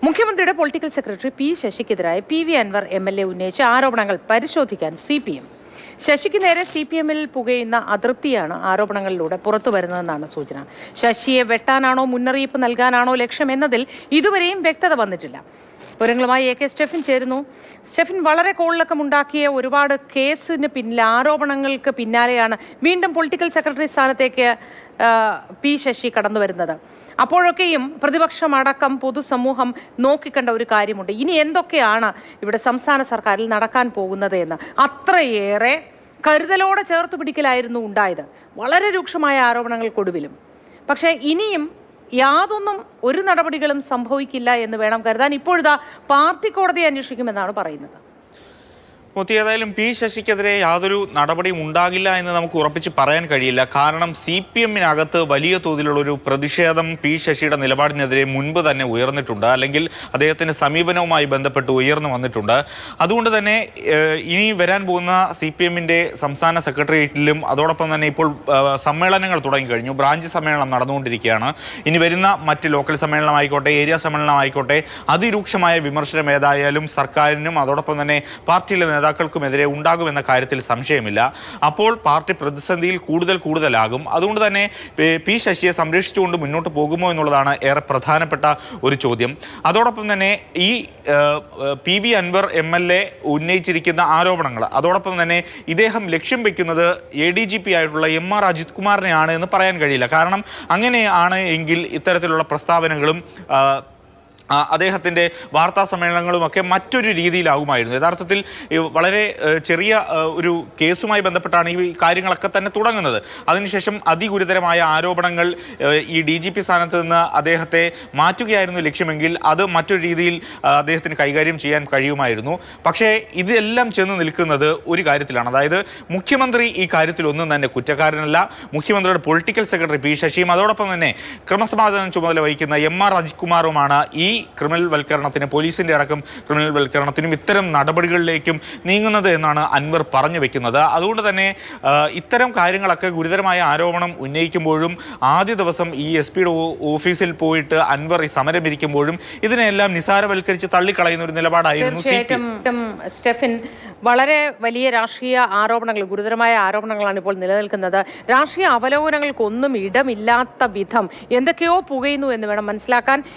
മുഖ്യമന്ത്രിയുടെ political secretary P ശശിക്കെതിരായ P V. Anvar MLA ഉന്നയിച്ച ആരോപണങ്ങൾ പരിശോധിക്കാൻ CPM. ശശിക്ക് നേരെ CPM-ൽ പുകയുന്ന അതൃപ്തിയാണ് ആരോപണങ്ങളിലൂടെ പുറത്തു വരുന്നതെന്നാണ് സൂചന. ശശിയെ വെട്ടാനാണോ മുന്നറിയിപ്പ് നൽകാനാണോ ലക്ഷ്യമെന്നതിൽ ഇതുവരെയും വ്യക്തത വന്നിട്ടില്ല. വിവരങ്ങളുമായി AK സ്റ്റെഫിൻ ചേരുന്നു. സ്റ്റെഫിൻ, വളരെ കോളിളക്കമുണ്ടാക്കിയ ഒരുപാട് കേസിന് പിന്നിൽ ആരോപണങ്ങൾക്ക് പിന്നാലെയാണ് വീണ്ടും പൊളിറ്റിക്കൽ സെക്രട്ടറി സ്ഥാനത്തേക്ക് പി ശശി കടന്നു വരുന്നത്. അപ്പോഴൊക്കെയും പ്രതിപക്ഷമടക്കം പൊതുസമൂഹം നോക്കിക്കണ്ട ഒരു കാര്യമുണ്ട്. ഇനി എന്തൊക്കെയാണ് ഇവിടെ സംസ്ഥാന സർക്കാരിൽ നടക്കാൻ പോകുന്നത് എന്ന്. അത്രയേറെ കരുതലോടെ ചേർത്ത് പിടിക്കലായിരുന്നു ഉണ്ടായത്, വളരെ രൂക്ഷമായ ആരോപണങ്ങൾക്കൊടുവിലും. പക്ഷേ ഇനിയും യാതൊന്നും ഒരു നടപടികളും സംഭവിക്കില്ല എന്ന് വേണം കരുതാൻ. ഇപ്പോഴിതാ പാർട്ടി കോടതിയെ അന്വേഷിക്കുമെന്നാണ് പറയുന്നത്. ഏതായാലും പി ശശിക്കെതിരെ യാതൊരു നടപടിയും ഉണ്ടാകില്ല എന്ന് നമുക്ക് ഉറപ്പിച്ച് പറയാൻ കഴിയില്ല. കാരണം CPM-നകത്ത് വലിയ തോതിലുള്ളൊരു പ്രതിഷേധം പി ശശിയുടെ നിലപാടിനെതിരെ മുൻപ് തന്നെ ഉയർന്നിട്ടുണ്ട്, അല്ലെങ്കിൽ അദ്ദേഹത്തിൻ്റെ സമീപനവുമായി ബന്ധപ്പെട്ട് ഉയർന്നു വന്നിട്ടുണ്ട്. അതുകൊണ്ട് തന്നെ ഇനി വരാൻ പോകുന്ന CPM-ന്റെ സംസ്ഥാന സെക്രട്ടേറിയറ്റിലും അതോടൊപ്പം തന്നെ ഇപ്പോൾ സമ്മേളനങ്ങൾ തുടങ്ങിക്കഴിഞ്ഞു. ബ്രാഞ്ച് സമ്മേളനം നടന്നുകൊണ്ടിരിക്കുകയാണ്. ഇനി വരുന്ന മറ്റ് ലോക്കൽ സമ്മേളനമായിക്കോട്ടെ, ഏരിയ സമ്മേളനമായിക്കോട്ടെ, അതിരൂക്ഷമായ വിമർശനം ഏതായാലും സർക്കാരിനും അതോടൊപ്പം തന്നെ പാർട്ടിയിലെ നേതാക്കൾക്കുമെതിരെ ഉണ്ടാകുമെന്ന കാര്യത്തിൽ സംശയമില്ല. അപ്പോൾ പാർട്ടി പ്രതിസന്ധിയിൽ കൂടുതലാകും. അതുകൊണ്ട് തന്നെ പി ശശിയെ സംരക്ഷിച്ചുകൊണ്ട് മുന്നോട്ട് പോകുമോ എന്നുള്ളതാണ് ഏറെ പ്രധാനപ്പെട്ട ഒരു ചോദ്യം. അതോടൊപ്പം തന്നെ ഈ പി.വി. അൻവർ MLA ഉന്നയിച്ചിരിക്കുന്ന ആരോപണങ്ങൾ, അതോടൊപ്പം തന്നെ ഇദ്ദേഹം ലക്ഷ്യം വെക്കുന്നത് ADGP ആയിട്ടുള്ള MR അജിത് കുമാറിനെയാണ് എന്ന് പറയാൻ കഴിയില്ല. കാരണം അങ്ങനെയാണ് എങ്കിൽ ഇത്തരത്തിലുള്ള പ്രസ്താവനകളും അദ്ദേഹത്തിൻ്റെ വാർത്താ സമ്മേളനങ്ങളുമൊക്കെ മറ്റൊരു രീതിയിലാകുമായിരുന്നു. യഥാർത്ഥത്തിൽ വളരെ ചെറിയ ഒരു കേസുമായി ബന്ധപ്പെട്ടാണ് ഈ കാര്യങ്ങളൊക്കെ തന്നെ തുടങ്ങുന്നത്. അതിനുശേഷം അതിഗുരുതരമായ ആരോപണങ്ങൾ ഈ DGP സ്ഥാനത്ത് നിന്ന് അദ്ദേഹത്തെ മാറ്റുകയായിരുന്നു ലക്ഷ്യമെങ്കിൽ അത് മറ്റൊരു രീതിയിൽ അദ്ദേഹത്തിന് കൈകാര്യം ചെയ്യാൻ കഴിയുമായിരുന്നു. പക്ഷേ ഇതെല്ലാം ചെന്ന് നിൽക്കുന്നത് ഒരു കാര്യത്തിലാണ്. അതായത് മുഖ്യമന്ത്രി ഈ കാര്യത്തിലൊന്നും തന്നെ കുറ്റക്കാരനല്ല. മുഖ്യമന്ത്രിയുടെ പൊളിറ്റിക്കൽ സെക്രട്ടറി പി ശശിയും അതോടൊപ്പം തന്നെ ക്രമസമാധാനം ചുമതല വഹിക്കുന്ന MR അജിത് കുമാറുമാണ് ഈ ക്രിമിനൽ വൽക്കരണത്തിന്, പോലീസിന്റെ അടക്കം ക്രിമിനൽ വൽക്കരണത്തിനും ഇത്തരം നടപടികളിലേക്കും നീങ്ങുന്നത് എന്നാണ് അൻവർ പറഞ്ഞു വെക്കുന്നത്. അതുകൊണ്ട് തന്നെ ഇത്തരം കാര്യങ്ങളൊക്കെ ഗുരുതരമായ ആരോപണം ഉന്നയിക്കുമ്പോഴും ആദ്യ ദിവസം ഈ SP-യുടെ ഓഫീസിൽ പോയിട്ട് അൻവർ ഈ സമരം ഇരിക്കുമ്പോഴും ഇതിനെല്ലാം നിസാരവൽക്കരിച്ച് തള്ളിക്കളയുന്ന ഒരു നിലപാടായിരുന്നു സ്റ്റെഫിൻ. വളരെ വലിയ രാഷ്ട്രീയ ആരോപണങ്ങൾ, ഗുരുതരമായ ആരോപണങ്ങളാണ് ഇപ്പോൾ നിലനിൽക്കുന്നത്. രാഷ്ട്രീയ അവലോകനങ്ങൾക്കൊന്നും ഇടമില്ലാത്ത വിധം എന്തൊക്കെയോ പുകയുന്നു എന്ന് വേണം മനസ്സിലാക്കാൻ.